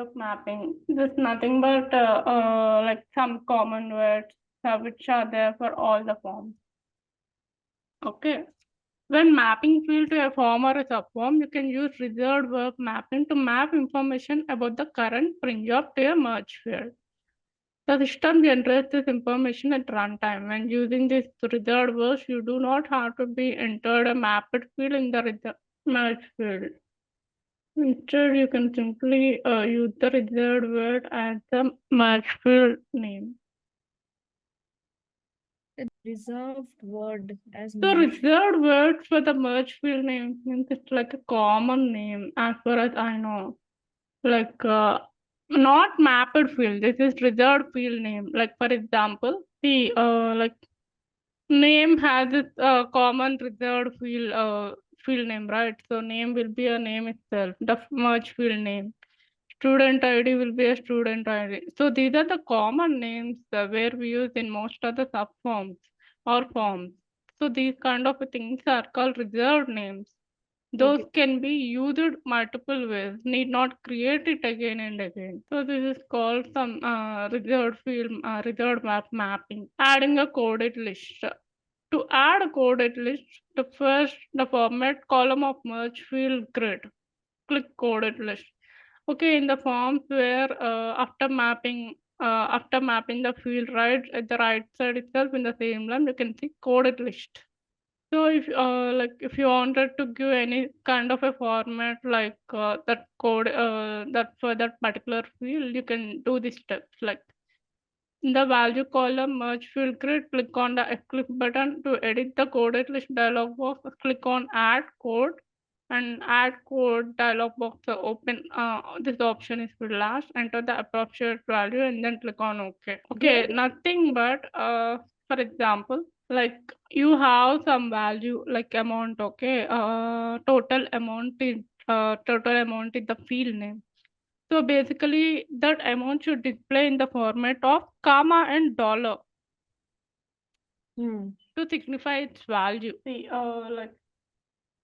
work mapping. There's nothing but like some common words which are there for all the forms. Okay. When mapping field to a form or a subform, you can use reserved verb mapping to map information about the current print job to a merge field. The system generates this information at runtime. When using this reserved verbs, you do not have to be entered a mapped field in the merge field. Instead, you can simply use the reserved word as the merge field name. Reserved word as The merge. reserved word for the merge field name means it's like a common name as far as I know. Like not mapped field. This is reserved field name. Like for example, the like name has its common reserved field name, right? So name will be a name itself. The merge field name. Student ID will be a student ID. So these are the common names where we use in most of the subforms or forms. So these kind of things are called reserved names. Those can be used multiple ways, need not create it again and again. So this is called some reserved map mapping. Adding a coded list. To add a coded list, the format column of merge field grid. Click coded list. Okay, in the forms where after mapping the field right at the right side itself in the same line, you can see coded list. So if you wanted to give any kind of a format like that code that for that particular field, you can do these steps. Like in the value column merge field grid, click on the click button to edit the coded list dialog box. Click on add code and add code dialog box open. This option is for last. Enter the appropriate value and then click on OK. Okay, nothing but for example, like you have some value like amount. Okay, total amount is the field name. So basically, that amount should display in the format of comma and dollar to signify its value. See, like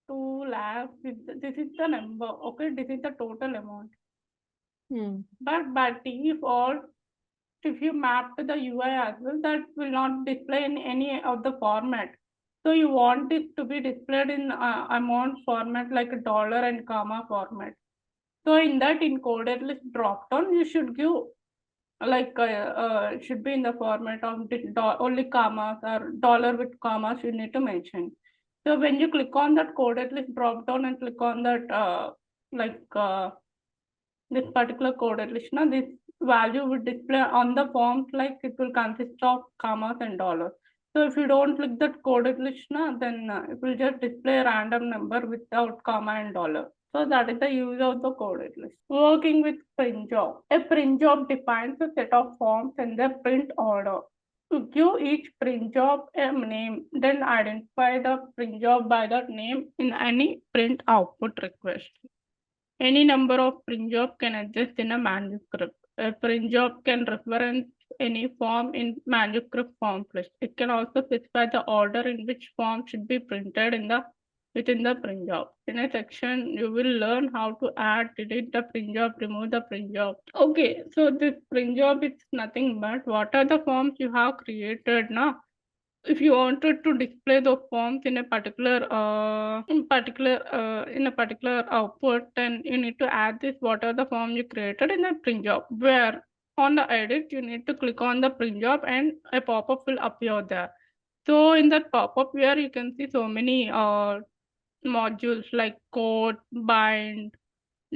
2 lakhs, this is the number, okay? This is the total amount. But by default, if you map to the UI as well, that will not display in any of the format. So you want it to be displayed in amount format like a dollar and comma format. So in that encoded list drop down, you should give like should be in the format of only commas or dollar with commas you need to mention. So when you click on that coded list drop down and click on that this particular coded list, now this value will display on the forms like it will consist of commas and dollars. So if you don't click that coded list, then it will just display a random number without comma and dollar. So that is the use of the coded list. Working with print job. A print job defines a set of forms and their print order. To give each print job a name, then identify the print job by that name in any print output request. Any number of print job can exist in a manuscript. A print job can reference any form in manuscript form list. It can also specify the order in which form should be printed within the print job. In a section, you will learn how to add, delete the print job, remove the print job. Okay, so this print job is nothing but what are the forms you have created now. If you wanted to display the forms in a particular output, then you need to add this what are the form you created in the print job, where on the edit you need to click on the print job and a pop-up will appear there. So in that pop-up where you can see so many modules like code, bind,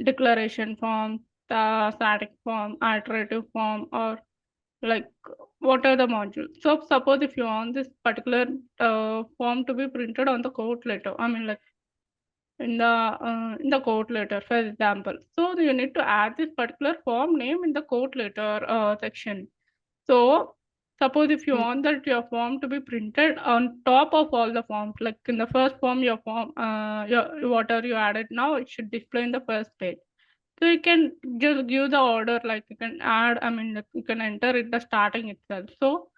declaration form, the static form, iterative form, or like what are the modules. So suppose if you want this particular form to be printed on the quote letter, I mean like in the quote letter, for example. So you need to add this particular form name in the quote letter section. So suppose if you want that your form to be printed on top of all the forms, like in the first form, your form, whatever you added now, it should display in the first page. So you can just give the order, like you can add, I mean, like you can enter it the starting itself. So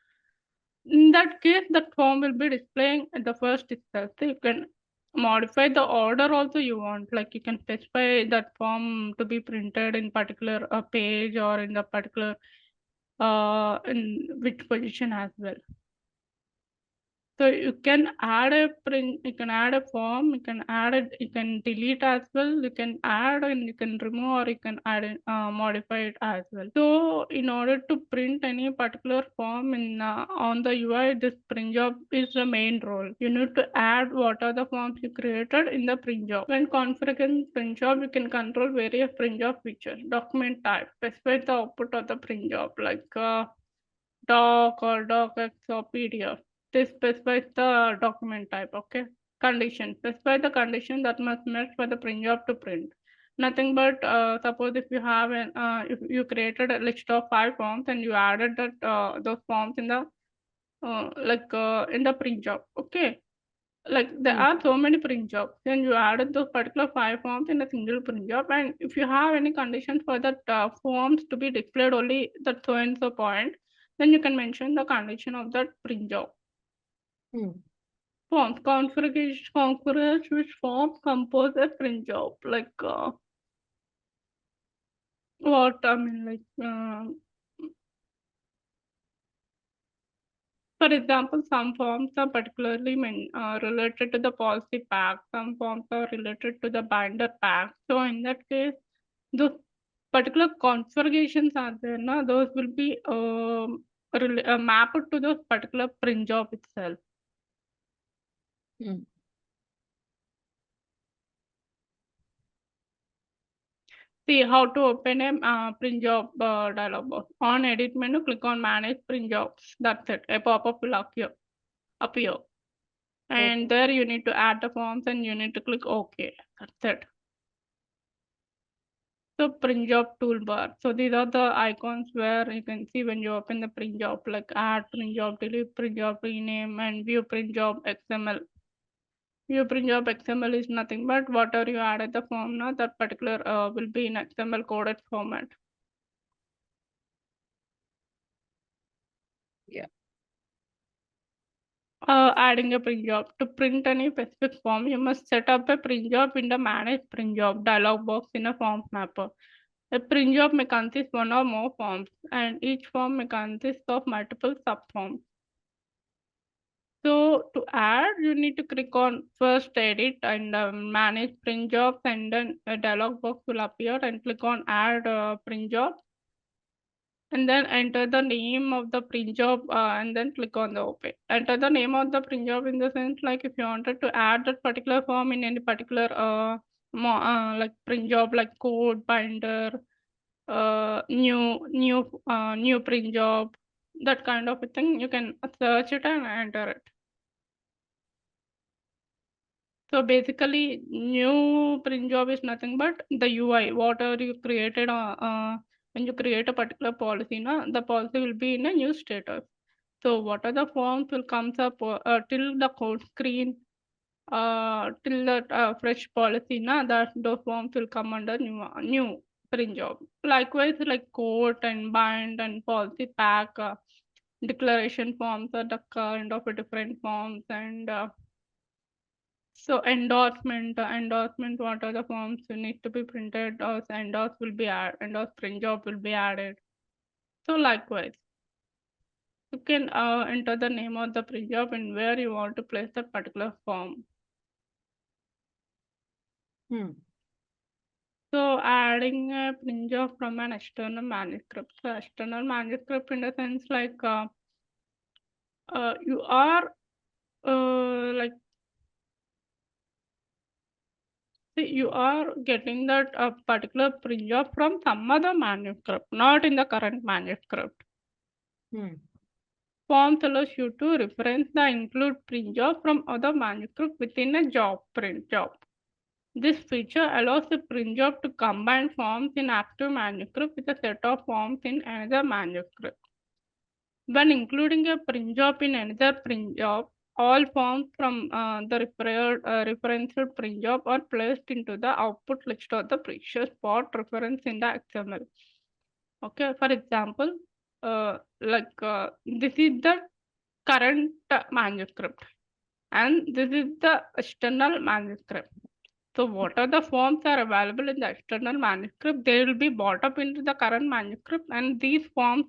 in that case, that form will be displaying at the first itself. So you can modify the order also you want, like you can specify that form to be printed in particular page or in the particular in which position as well. So you can add a print, you can add a form, you can add it, you can delete as well, you can add and you can remove, or you can add it, modify it as well. So in order to print any particular form in on the UI, this print job is the main role. You need to add what are the forms you created in the print job. When configuring print job, you can control various print job features. Document type, specify the output of the print job, like doc or docx or PDF. This specifies the document type. Okay. Condition, specify the condition that must match for the print job to print. Nothing but suppose if you have an if you created a list of 5 forms and you added that those forms in the in the print job. Okay. Like there are so many print jobs, then you added those particular 5 forms in a single print job, and if you have any conditions for that forms to be displayed only that so and so point, then you can mention the condition of that print job. Forms, configurators which forms compose a print job, like what I mean, like for example, some forms are particularly related to the policy pack, some forms are related to the binder pack. So in that case, those particular configurations are there, no? Those will be mapped to those particular print job itself. See how to open a print job dialog box. On edit menu, click on manage print jobs. That's it. A pop-up will appear. And there you need to add the forms and you need to click OK. That's it. So print job toolbar. So these are the icons where you can see when you open the print job, like add print job, delete print job, rename, and view print job XML. View print job XML is nothing but whatever you added the form now, that particular will be in XML coded format. Yeah. Adding a print job. To print any specific form, you must set up a print job in the manage print job dialog box in a forms mapper. A print job may consist one or more forms, and each form may consist of multiple subforms. So to add, you need to click on first edit and manage print jobs, and then a dialog box will appear, and click on add print job. And then enter the name of the print job and then click on the open. Enter the name of the print job in the sense like if you wanted to add that particular form in any particular like print job, like code, binder, new print job, that kind of a thing, you can search it and enter it. So basically, new print job is nothing but the UI, whatever you created when you create a particular policy, no, the policy will be in a new status. So what are the forms will comes up till the code screen, till the fresh policy, na, that those forms will come under new print job. Likewise, like code and bind and policy pack, declaration forms are the kind of a different forms, and so endorsement, what are the forms you need to be printed, or endorse will be added, endorse print job will be added. So likewise, you can enter the name of the print job and where you want to place that particular form. So adding a print job from an external manuscript. So external manuscript in the sense like you are like you are getting that particular print job from some other manuscript, not in the current manuscript. Forms allows you to reference the include print job from other manuscript within a job print job. This feature allows the print job to combine forms in active manuscript with a set of forms in another manuscript. When including a print job in another print job, all forms from the referenced print job are placed into the output list of the previous part reference in the XML. Okay, for example, this is the current manuscript. and this is the external manuscript. So what are the forms are available in the external manuscript? They will be brought up into the current manuscript, and these forms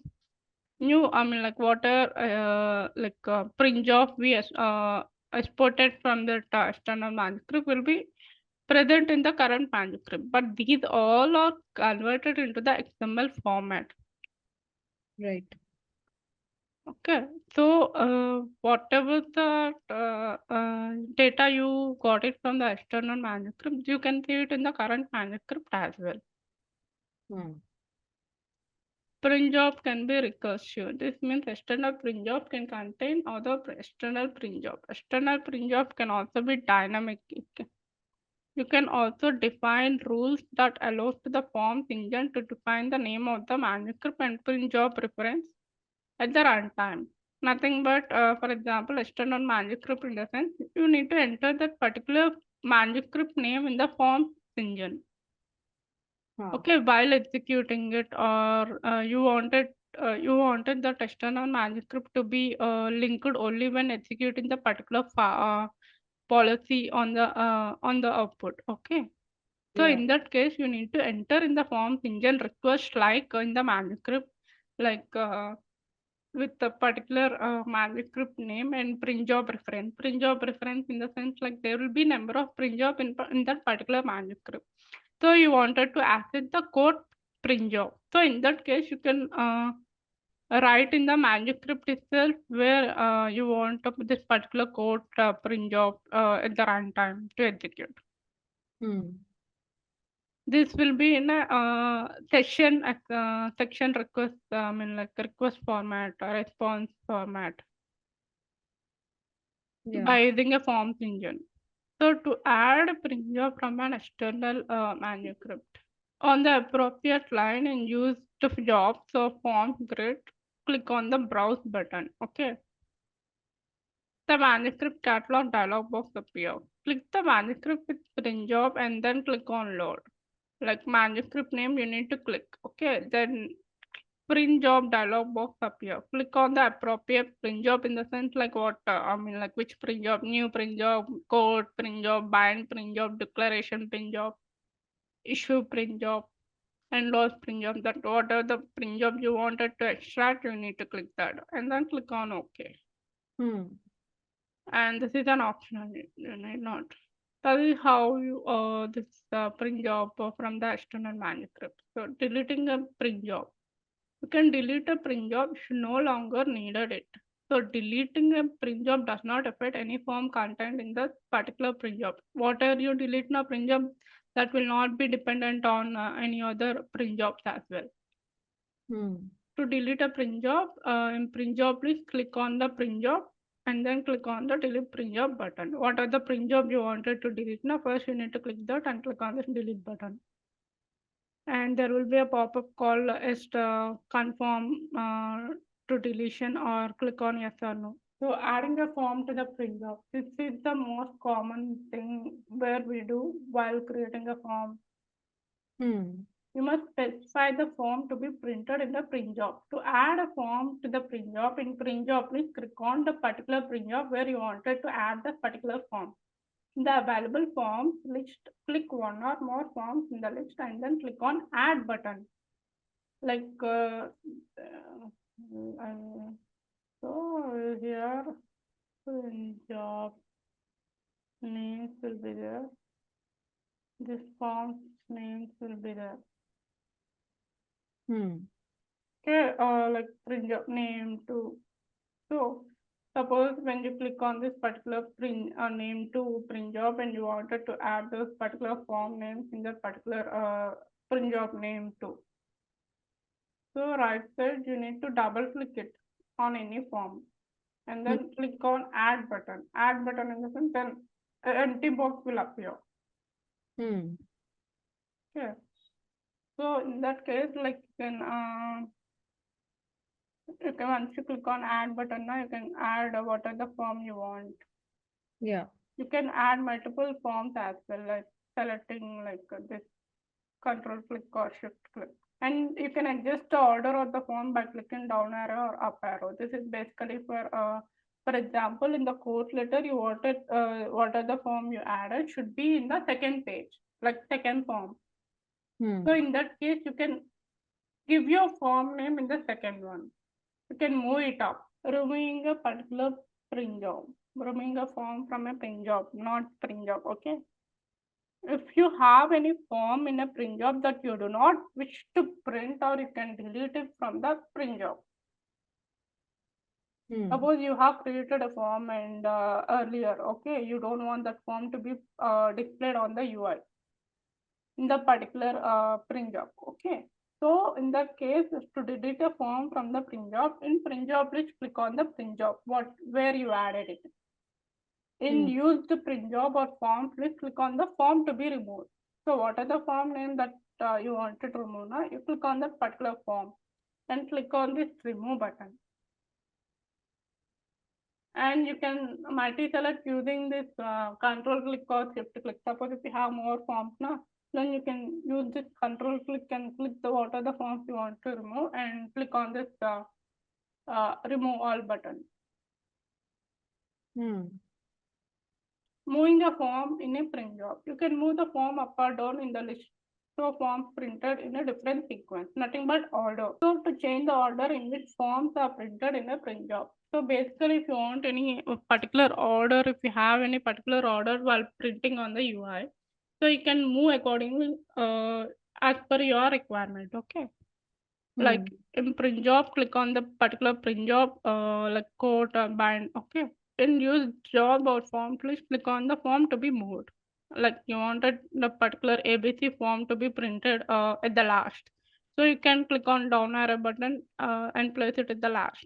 like water print of we exported from the external manuscript will be present in the current manuscript, but these all are converted into the XML format. Right. Okay, so whatever the data you got it from the external manuscript, you can see it in the current manuscript as well. Print job can be recursive. This means external print job can contain other external print job. External print job can also be dynamic. You can also define rules that allows to the forms engine to define the name of the manuscript and print job reference at the runtime. Nothing but, for example, external manuscript in the sense you need to enter that particular manuscript name in the forms engine. Okay, while executing it, or you wanted the external manuscript to be linked only when executing the particular policy on the output. Okay, so in that case, you need to enter in the forms engine request like in the manuscript, like with the particular manuscript name and print job reference. Print job reference in the sense like there will be number of print job in that particular manuscript. So you wanted to access the code print job. So in that case, you can write in the manuscript itself where you want this particular code print job at the runtime to execute. This will be in a section request, like request format or response format by using a forms engine. So to add a print job from an external manuscript, on the appropriate line and use the jobs or forms grid, click on the browse button. Okay. The manuscript catalog dialog box appears. Click the manuscript with print job and then click on load. Like manuscript name, you need to click. Okay. Then print job dialog box appear. Click on the appropriate print job in the sense like what like which print job, new print job, code print job, bind print job, declaration print job, issue print job, and loss print job. That whatever the print job you wanted to extract, you need to click that and then click on OK. And this is an optional, you need not. That is how you this print job from the external manuscript. So deleting a print job. You can delete a print job if you no longer needed it. So deleting a print job does not affect any form content in the particular print job. Whatever you delete in a print job, that will not be dependent on any other print jobs as well. To delete a print job, in print job, please click on the print job and then click on the delete print job button. What are the print job you wanted to delete? Now first you need to click that and click on the delete button. And there will be a pop-up called as confirm to deletion or click on yes or no. So adding a form to the print job. This is the most common thing where we do while creating a form. You must specify the form to be printed in the print job. To add a form to the print job, in print job, please click on the particular print job where you wanted to add the particular form. In the available forms list, click one or more forms in the list and then click on add button. Like so here job names will be there. This form names will be there. Okay, like print job name to. So suppose when you click on this particular print name to print job and you wanted to add those particular form names in that particular print job name too. So right side, you need to double click it on any form and then click on add button. Add button in the sense then an empty box will appear. Okay. So in that case, like you can once you click on add button now, you can add whatever the form you want. You can add multiple forms as well, like selecting like this control click or shift click. And you can adjust the order of the form by clicking down arrow or up arrow. This is basically for For example, in the quote letter, you wanted what are the form you added should be in the second page, like second form. So in that case, you can give your form name in the second one. You can move it up, removing a particular print job, removing a form from a print job, not print job. Okay. If you have any form in a print job that you do not wish to print, or you can delete it from the print job. Suppose you have created a form and earlier, okay, you don't want that form to be displayed on the UI in the particular print job. Okay. So in that case, to delete a form from the print job, in print job list, click on the print job, where you added it. In use the print job or form, please click on the form to be removed. So what are the form name that you wanted to remove? Now you click on that particular form and click on this remove button. And you can multi-select using this control click or shift click. Suppose if you have more forms now, then you can use this control click and click the what are the forms you want to remove and click on this remove all button. Moving a form in a print job. You can move the form up or down in the list. So forms printed in a different sequence, nothing but order. So to change the order in which forms are printed in a print job. So basically, if you want any particular order, if you have any particular order while printing on the UI, so you can move accordingly as per your requirement. Okay. Like in print job, click on the particular print job, like quote or bind. Okay. In use job or form, please click on the form to be moved. Like you wanted the particular ABC form to be printed at the last. So you can click on down arrow button and place it at the last.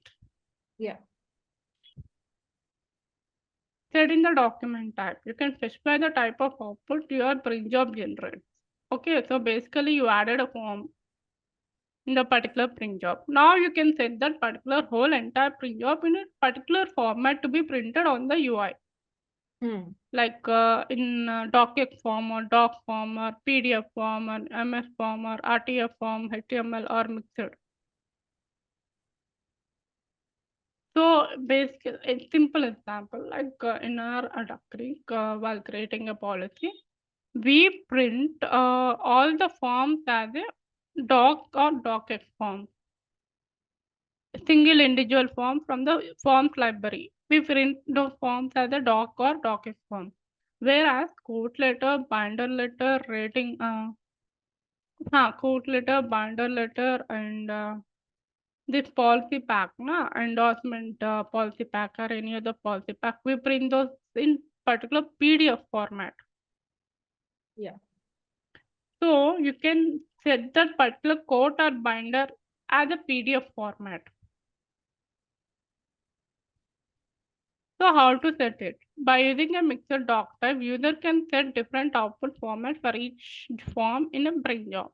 Yeah. Set in the document type. You can specify the type of output your print job generates. Okay, so basically you added a form in the particular print job. Now you can set that particular whole entire print job in a particular format to be printed on the UI. Like in DOCX form or doc form or PDF form or MS form or RTF form, HTML or mixed. So basically, a simple example, like in our doctrine, while creating a policy, we print all the forms as a doc or docx form. Single individual form from the forms library. We print the forms as a doc or docx form. Whereas quote letter, binder letter, rating, quote letter, binder letter, and this policy pack, endorsement policy pack or any other policy pack, we print those in particular PDF format. Yeah. So you can set that particular quote or binder as a PDF format. So how to set it? By using a mixer doc type, user can set different output formats for each form in a print job.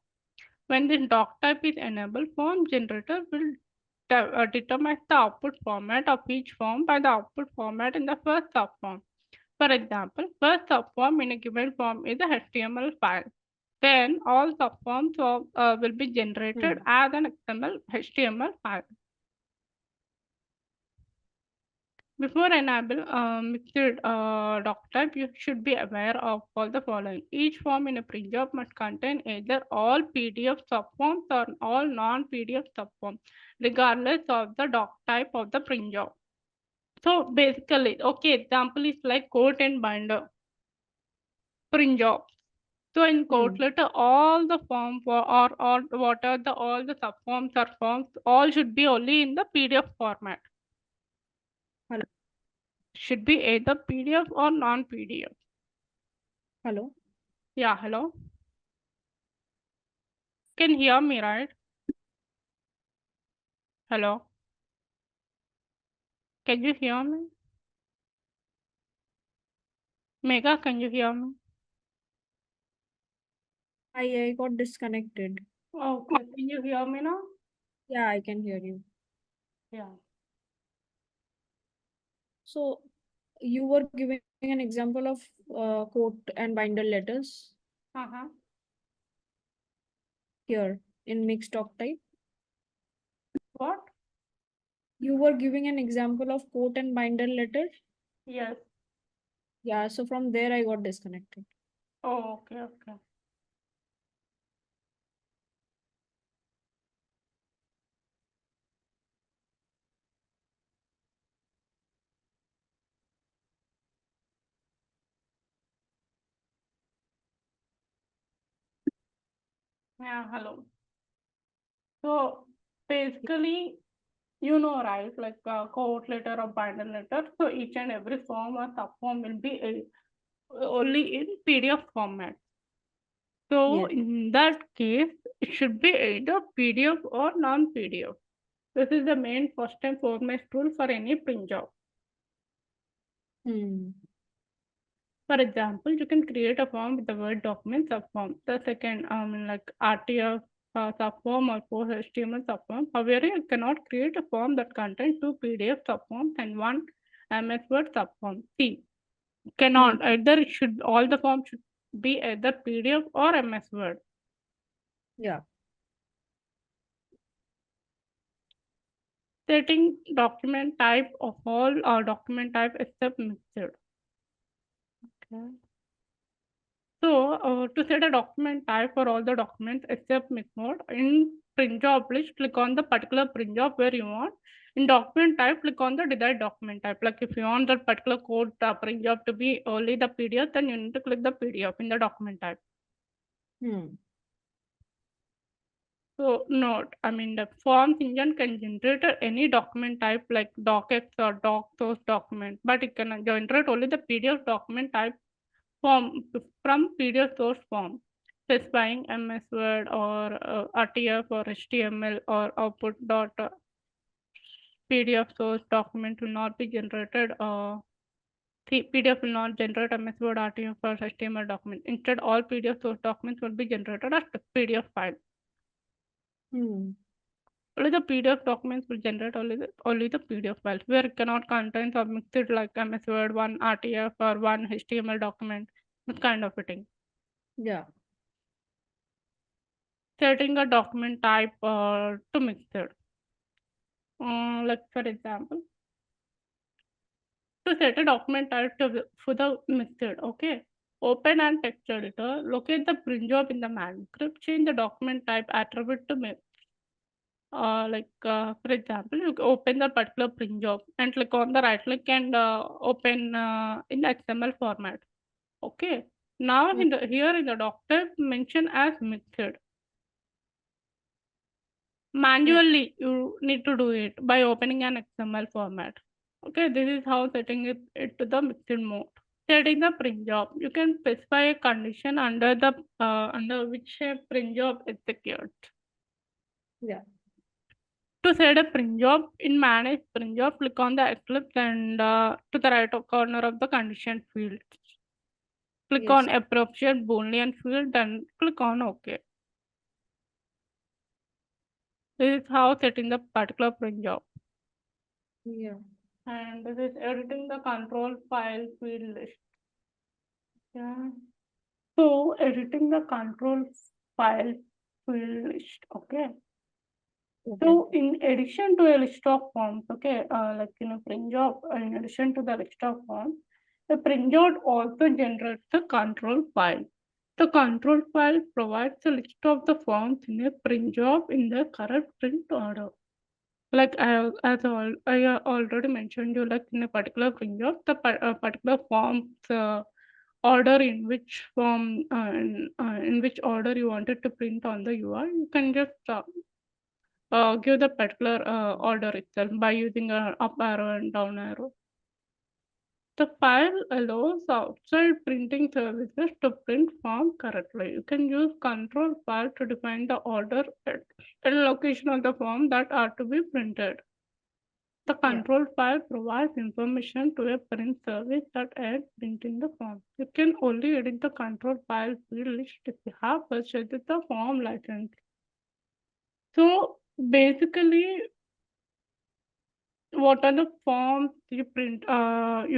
When this doc type is enabled, form generator will determine the output format of each form by the output format in the first subform. For example, first subform in a given form is a HTML file. Then all subforms will be generated as an XML HTML file. Before enable mixed doc type, you should be aware of all the following. Each form in a print job must contain either all PDF subforms or all non-PDF subforms, regardless of the doc type of the print job. So basically, okay, example is like quote and binder print job. So in quote letter, all the form or what are the all the subforms or forms, all should be only in the PDF format. Hello. Should be either PDF or non-PDF. Hello. Yeah, hello. Can hear me, right? Hello. Can you hear me? Mega, can you hear me? I got disconnected. Okay, can you hear me now? Yeah, I can hear you. Yeah. So you were giving an example of quote and binder letters here in mixed doc type. What? You were giving an example of quote and binder letter. Yes. Yeah, so from there I got disconnected. Oh, okay, okay. Yeah, hello. So basically, you know, right, like quote letter or binder letter. So each and every form or subform will be only in PDF format. So Yes. in that case, it should be either PDF or non-PDF. This is the main first and foremost rule for any print job. Hmm. For example, you can create a form with the Word document subform. The second, like RTF subform or post HTML subform. However, you cannot create a form that contains two PDF subforms and one MS Word subform. See, cannot. Either it should, all the forms should be either PDF or MS Word. Yeah. Setting document type of all document type except mixed. Okay. So to set a document type for all the documents except mixed mode, in print job list, click on the particular print job where you want. In document type, click on the desired document type. Like if you want that particular code print job to be only the PDF, then you need to click the PDF in the document type. So note, I mean the forms engine can generate any document type like DOCX or doc source document, but it can generate only the PDF document type form from PDF source form, specifying MS Word or RTF or HTML or output dot PDF source document will not be generated. PDF will not generate MS Word, RTF or HTML document. Instead, all PDF source documents will be generated as PDF file. Only the PDF documents will generate only the PDF files, where it cannot contain or mixed like MS Word, one RTF or one HTML document, this kind of a thing. Yeah. Setting a document type to mixed. Like for example, to set a document type for the mixed, okay. Open and text editor, locate the print job in the manuscript, change the document type attribute to mixed. For example, you open the particular print job and click on the right click and open in the XML format. Okay. Now here in the document mention as mixed. Manually, you need to do it by opening an XML format. Okay, this is how setting it to the mixed mode. Setting the print job, you can specify a condition under the under which a print job executes. Yeah. To set a print job, in manage print job, click on the eclipse and to the right corner of the condition field. Click on appropriate Boolean field and click on OK. This is how setting the particular print job. Yeah. And this is editing the control file field list. Yeah. So editing the control file field list. Okay. So in addition to a list of forms, okay, like in a print job, in addition to the list of forms, the print job also generates the control file. The control file provides a list of the forms in a print job in the correct print order. Like I already mentioned you, like in a particular print job, the particular forms order in which form in which order you wanted to print on the UI, you can just give the particular order itself by using an up arrow and down arrow. The file allows outside printing services to print form correctly. You can use control file to define the order and location of the form that are to be printed. The control file provides information to a print service that adds printing the form. You can only edit the control file field list if you have purchased the form license. So basically, what are the forms you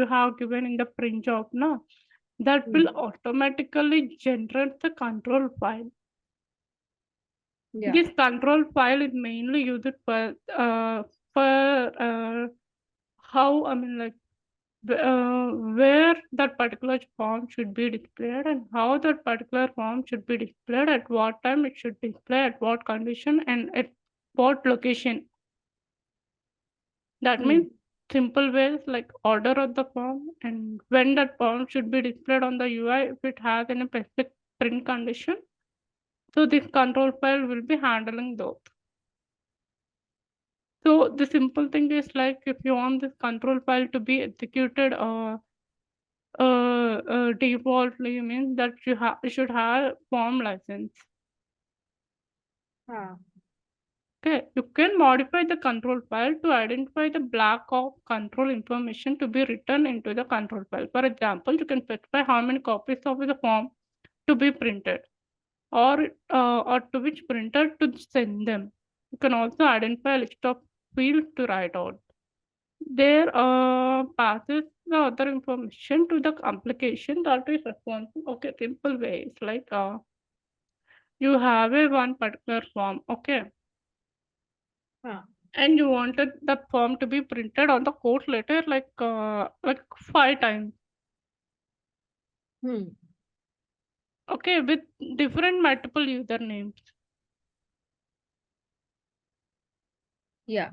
have given in the print job now? That will automatically generate the control file. This control file is mainly used for how, I mean, like, where that particular form should be displayed and how that particular form should be displayed, at what time it should display, at what condition, and at what location. That means simple ways like order of the form and when that form should be displayed on the UI if it has any specific print condition. So this control file will be handling those. So the simple thing is like if you want this control file to be executed defaultly means that you should have form license. Okay, you can modify the control file to identify the block of control information to be written into the control file. For example, you can specify how many copies of the form to be printed or to which printer to send them. You can also identify a list of fields to write out. There passes the other information to the application that is responsible. Okay, simple ways like you have a one particular form, okay, and you wanted the form to be printed on the quote letter like 5 times. Okay, with different multiple usernames. Yeah.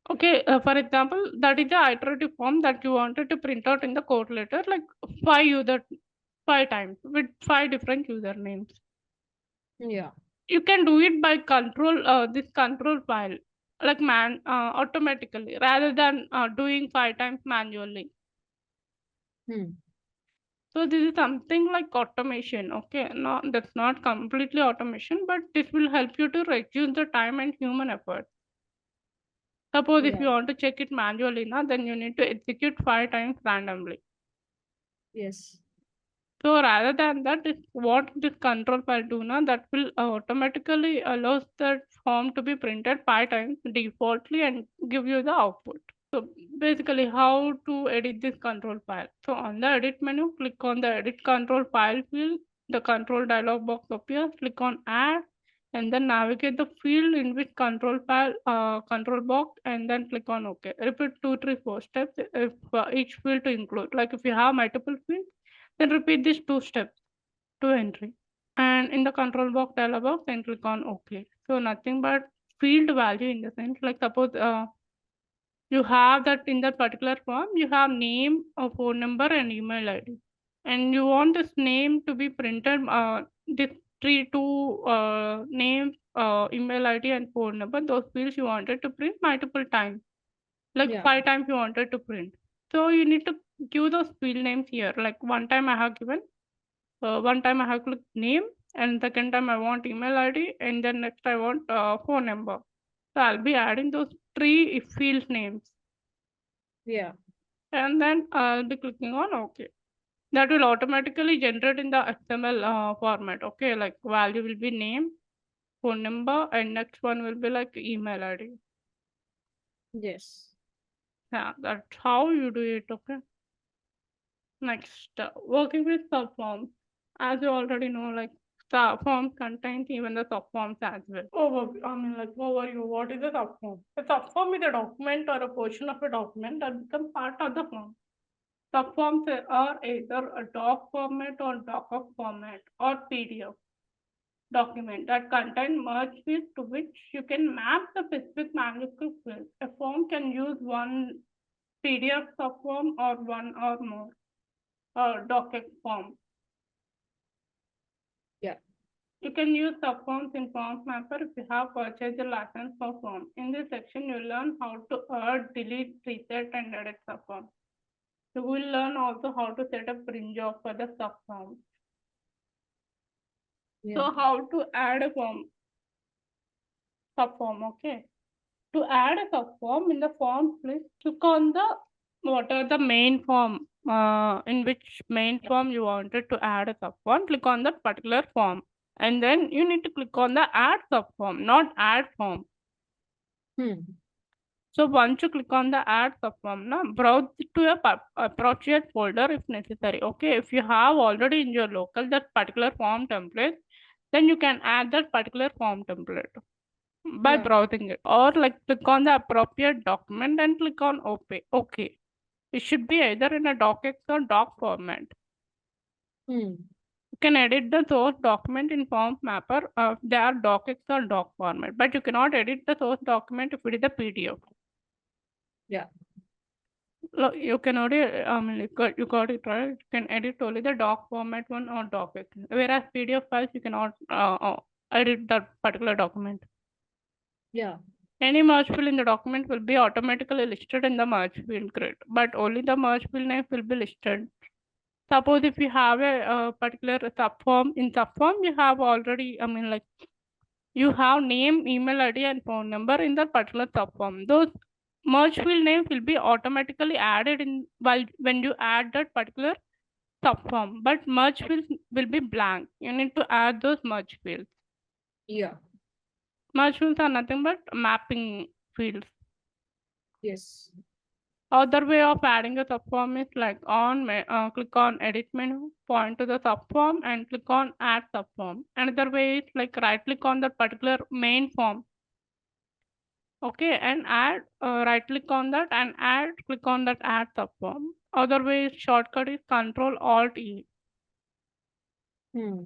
Okay, for example, that is the iterative form that you wanted to print out in the quote letter like 5 times with 5 different usernames. Yeah. You can do it by this control file like automatically rather than doing 5 times manually. So this is something like automation. Okay, no, that's not completely automation, but this will help you to reduce the time and human effort. Suppose if you want to check it manually, then you need to execute 5 times randomly. Yes. So rather than that, what this control file do now, that will automatically allows that form to be printed 5 times defaultly and give you the output. So basically how to edit this control file. So on the edit menu, click on the edit control file field. The control dialog box appears, click on add and then navigate the field in which control box and then click on OK. Repeat 2, 3, 4 steps if each field to include. Like if you have multiple fields, then repeat these 2 steps to entry. And in the control box dialog box, then click on OK. So nothing but field value in the sense like suppose you have that in that particular form, you have name, a phone number and email ID. And you want this name to be printed, this 2 name, email ID and phone number, those fields you wanted to print multiple times. Like 5 times you wanted to print. So you need to give those field names here. Like one time I have given, one time I have clicked name and second time I want email ID and then next I want phone number. So I'll be adding those 3 field names. Yeah. And then I'll be clicking on OK. That will automatically generate in the XML format. Okay, like value will be name, phone number, and next one will be like email ID. Yes. Yeah, that's how you do it. Okay. Next, working with subforms. As you already know, like subforms contains even the subforms as well. Overview. What is a subform? A subform is a document or a portion of a document that becomes part of the form. Subforms are either a doc format or DOCX format or PDF document that contain merge fields to which you can map the specific manuscript field. A form can use one PDF subform or one or more DOCX form. Yeah. You can use subforms in Forms Mapper if you have purchased a license for form. In this section, you'll learn how to add, delete, reset, and edit subforms. You will learn also how to set up print job for the subform. So how to add a subform, okay? To add a subform in the form, please click on the main form, in which main form you wanted to add a subform, click on that particular form. And then you need to click on the add subform, not add form. So once you click on the add subform, browse to a appropriate folder if necessary. Okay, if you have already in your local that particular form template, then you can add that particular form template. by Yeah. browsing it, or like click on the appropriate document and click on OK. It should be either in a docx or doc format. Hmm. You can edit the source document in form mapper if they are docx or doc format, but you cannot edit the source document if it is a PDF. Yeah. Look, you can only you got it right. You can edit only the doc format one or docx, whereas PDF files you cannot edit that particular document. Yeah. Any merge field in the document will be automatically listed in the merge field grid, but only the merge field name will be listed. Suppose if you have a particular subform, in subform you have already, you have name, email ID and phone number in that particular subform. Those merge field names will be automatically added in while when you add that particular subform, but merge fields will be blank. You need to add those merge fields. Yeah. Merge fields are nothing but mapping fields. Yes. Other way of adding a subform is like click on edit menu, point to the subform and click on add subform. Another way is like right click on that particular main form. Okay, and add, right click on that and add, click on that add subform. Other way is shortcut is Control Alt E. Hmm.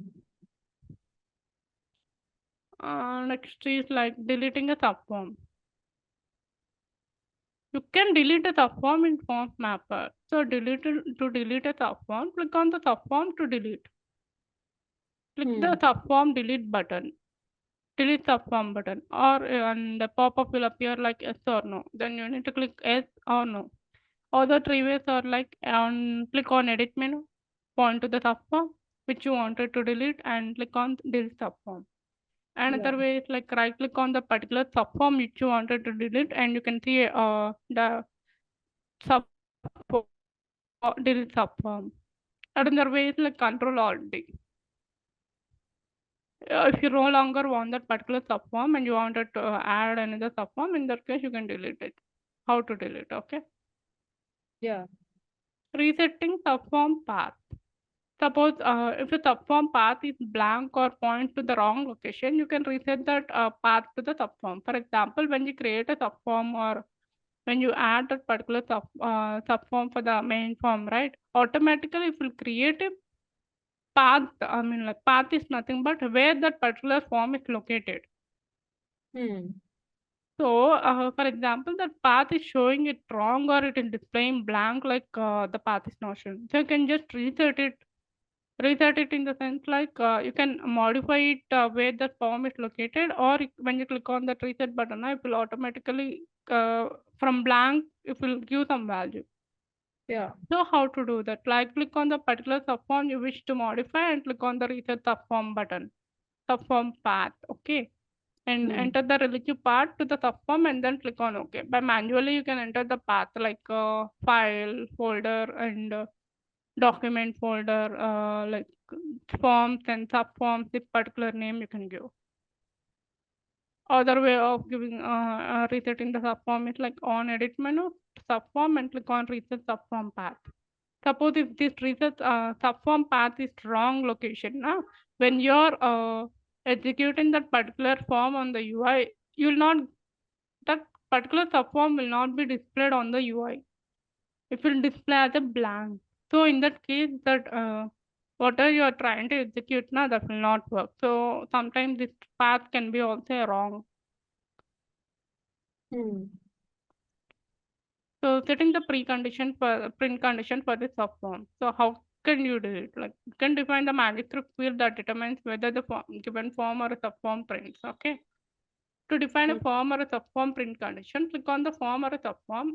Next is like deleting a subform. You can delete a subform in form mapper. So to delete a subform, click on the subform to delete. Click the subform delete button. Delete subform button, or and the pop-up will appear like yes or no. Then you need to click yes or no. Other three ways are like click on edit menu, point to the subform which you wanted to delete and click on delete subform. Another way is like right click on the particular subform which you wanted to delete and you can see the subform, delete subform. Another way is like Control Alt D. If you no longer want that particular subform and you wanted to add another subform, in that case you can delete it. How to delete? Okay. Yeah. Resetting subform path. Suppose if the subform path is blank or points to the wrong location, you can reset that path to the subform. For example, when you create a subform or when you add that particular subform for the main form, right? Automatically, it will create a path. Path is nothing but where that particular form is located. So, for example, that path is showing it wrong or it is displaying blank, like the path is not shown. So you can just reset it. Reset it in the sense like you can modify it where the form is located, or when you click on that reset button, it will automatically from blank it will give some value. Yeah. So how to do that? Like click on the particular subform you wish to modify and click on the reset subform button, subform path. Okay, and enter the relative path to the subform and then click on OK. By manually you can enter the path like file folder and document folder, like forms and subforms, this particular name you can give. Other way of giving resetting the subform is like on edit menu, subform and click on reset subform path. Suppose if this reset subform path is wrong location, when you're executing that particular form on the UI, you will not, that particular subform will not be displayed on the UI. It will display as a blank. So in that case, that whatever you are trying to execute now, that will not work. So sometimes this path can be also wrong. So setting the precondition for print condition for the subform. So how can you do it? Like you can define the magic script field that determines whether the given form or a subform prints. Okay. To define a form or a subform print condition, click on the form or a subform.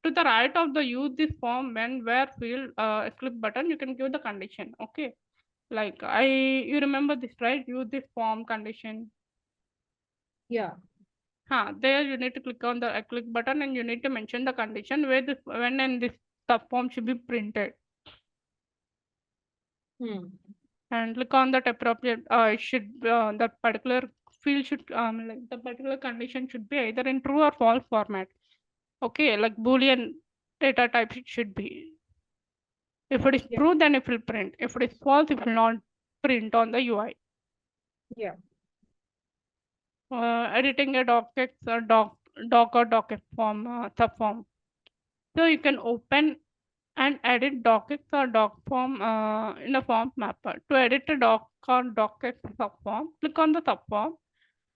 To the right of the use this form when where field click button, you can give the condition. Okay. Like you remember this, right? Use this form condition. Yeah. There you need to click on the click button and you need to mention the condition where this when and this subform should be printed. And click on that appropriate. It should that particular field should like the particular condition should be either in true or false format. Okay, like Boolean data type it should be. If it is true, then it will print. If it is false, it will not print on the UI. Yeah. editing a docx or doc or docx form subform. So you can open and edit docx or doc form in a form mapper. To edit a doc or docx subform, click on the subform.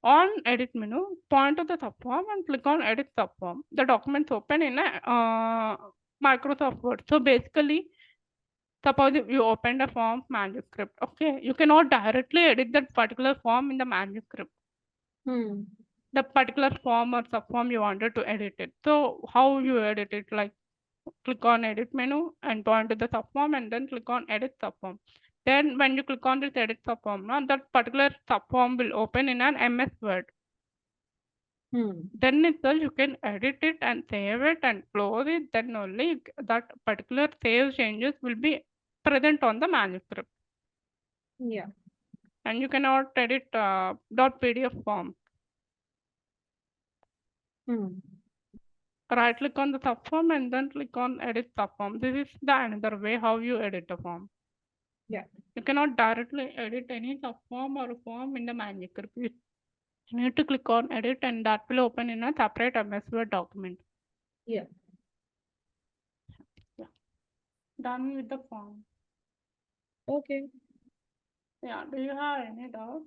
On edit menu, point to the subform and click on edit subform. The documents open in a Microsoft Word. So basically, suppose if you opened a form manuscript, okay, you cannot directly edit that particular form in the manuscript. The particular form or subform you wanted to edit it. So how you edit it? Like click on edit menu and point to the subform and then click on edit subform. Then when you click on this edit subform, that particular subform will open in an MS Word. Then itself you can edit it and save it and close it. Then only that particular save changes will be present on the manuscript. Yeah. And you cannot edit .pdf form. Right click on the subform and then click on edit subform. This is the another way how you edit a form. Yeah. You cannot directly edit any subform or form in the manuscript. You need to click on edit and that will open in a separate MS Word document. Yeah. Done with the form. Okay. Yeah. Do you have any doubt?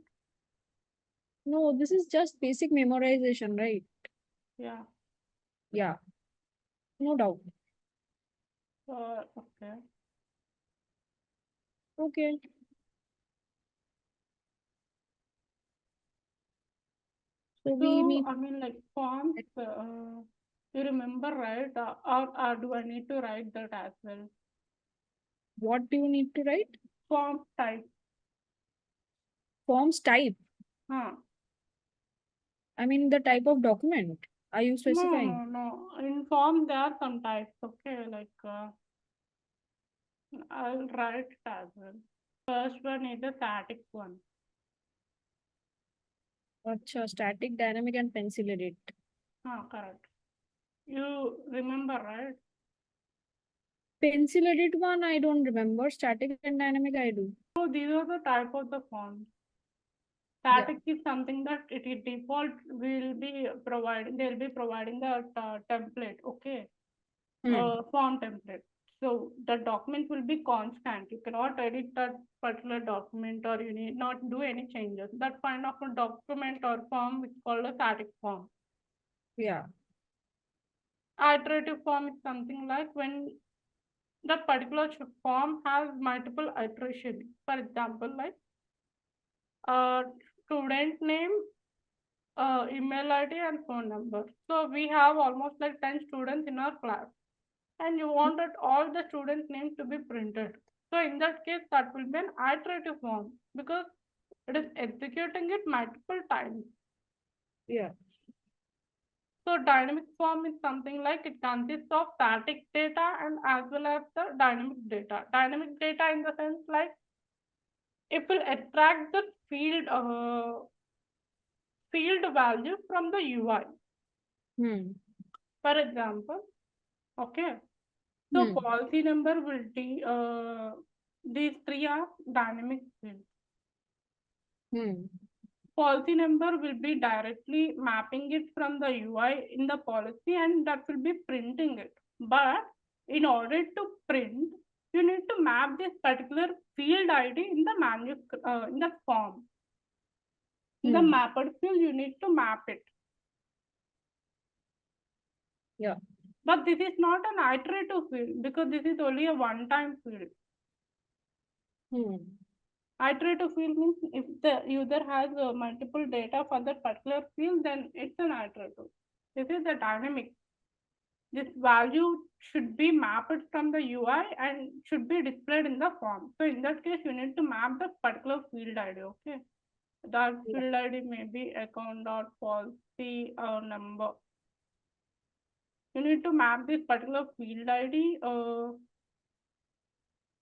No, this is just basic memorization, right? Yeah. Yeah. No doubt. Okay. Okay. So we need I mean, like forms, you remember, right? Or do I need to write that as well? what do you need to write? Form type. Forms type. Huh. I mean the type of document. Are you specifying? No. In form, there are some types. Okay, like I'll write it as well. First one is the static one. Acha, static, dynamic, and pencil edit. Correct. You remember, right? Pencil edit one, I don't remember. Static and dynamic, I do. So these are the type of the forms. Static is something that it default will be providing. They'll be providing the template. Okay. Form template. So the document will be constant. You cannot edit that particular document or you need not do any changes. That kind of a document or form is called a static form. Yeah. Iterative form is something like when the particular form has multiple iterations. For example, like student name, email ID and phone number. So we have almost like 10 students in our class. And you wanted all the students' names to be printed. So in that case, that will be an iterative form because it is executing it multiple times. Yeah. So dynamic form is something like it consists of static data and as well as the dynamic data. Dynamic data in the sense like it will extract the field value from the UI. For example, okay. So policy number will be these three are dynamic fields. Policy number will be directly mapping it from the UI in the policy and that will be printing it. But in order to print, you need to map this particular field ID in the in the form. In the mapped field, you need to map it. Yeah. But this is not an iterative field because this is only a one-time field. Iterative field means if the user has multiple data for that particular field, then it's an iterative. This is the dynamic. This value should be mapped from the UI and should be displayed in the form. So in that case, you need to map the particular field ID. Okay, that field ID may be account.policy or number. You need to map this particular field ID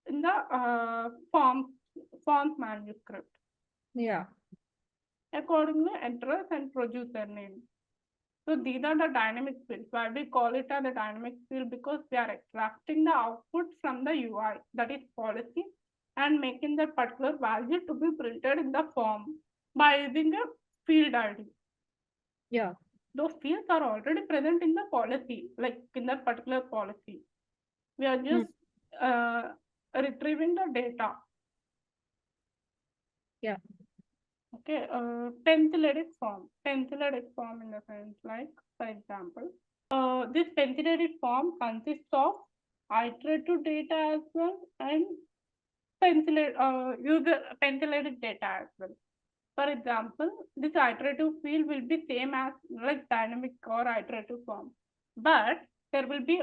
in the forms manuscript. Yeah. Accordingly, address and producer name. So these are the dynamic fields. Why we call it as a dynamic field? Because we are extracting the output from the UI, that is policy, and making that particular value to be printed in the form by using a field ID. Yeah. Those fields are already present in the policy, like in that particular policy. We are just retrieving the data. Yeah. Okay, pencil-edit form. Pencil-edit form in the sense, like, for example, this pencil-edit form consists of iterative data as well and pencil-edit data as well. For example, this iterative field will be same as like dynamic or iterative form, but there will be,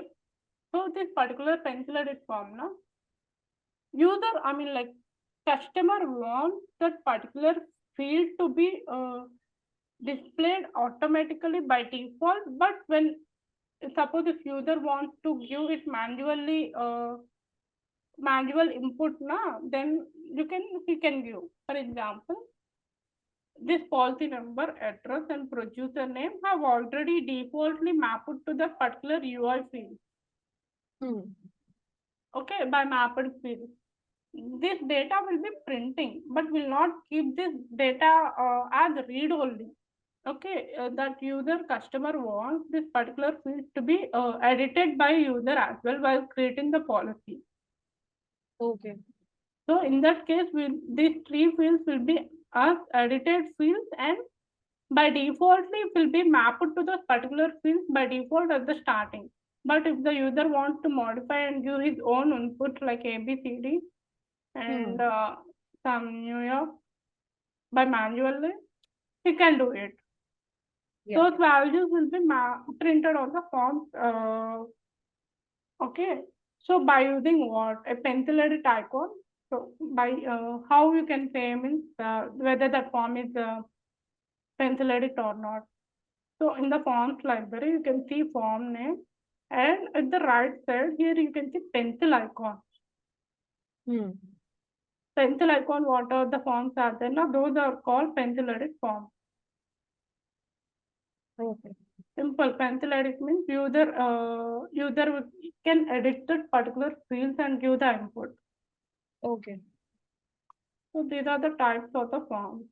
so this particular pencil-edit form, now, user, I mean, like, customer wants that particular field to be displayed automatically by default, but when suppose if user wants to give it manually, manual input na, then you can give. For example, this policy number, address, and producer name have already defaultly mapped to the particular UI field. Okay, by mapped field. This data will be printing, but will not keep this data as read only. Okay, that user customer wants this particular field to be edited by user as well while creating the policy. Okay. So in that case, these three fields will be as edited fields, and by defaultly it will be mapped to the particular fields by default at the starting. But if the user wants to modify and give his own input like ABCD and some New York by manually, he can do it. Yeah. Those values will be printed on the forms. Okay. So by using what? A pencil edit icon. So by how you can say means whether that form is pencil edit or not. So in the forms library, you can see form name, and at the right side here you can see pencil icon. Pencil icon, what are the forms are there? Now those are called pencil edit forms. Okay. Simple. Pencil edit means user can edit that particular fields and give the input. Okay. So these are the types of the forms.